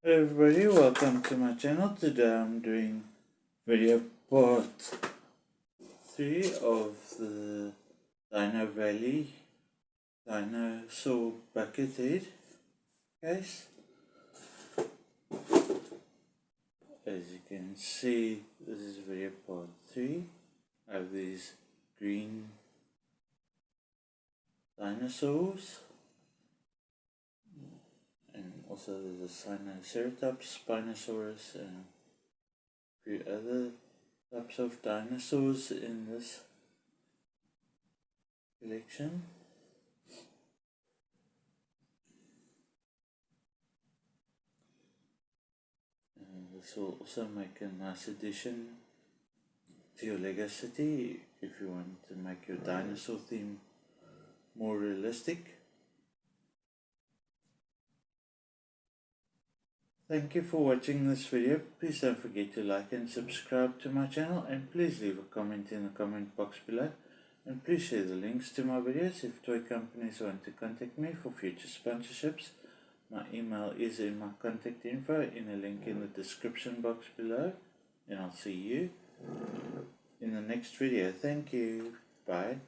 Hello everybody, welcome to my channel. Today I'm doing video part 3 of the Dino Valley dinosaur bucket head case. As you can see, this is video part 3. I have these green dinosaurs. And also there's a Sinoceratops, Spinosaurus, and a few other types of dinosaurs in this collection. And this will also make a nice addition to your Lego city if you want to make your dinosaur theme more realistic. Thank you for watching this video. Please don't forget to like and subscribe to my channel, and please leave a comment in the comment box below, and please share the links to my videos if toy companies want to contact me for future sponsorships. My email is in my contact info in a link in the description box below, and I'll see you in the next video. Thank you. Bye.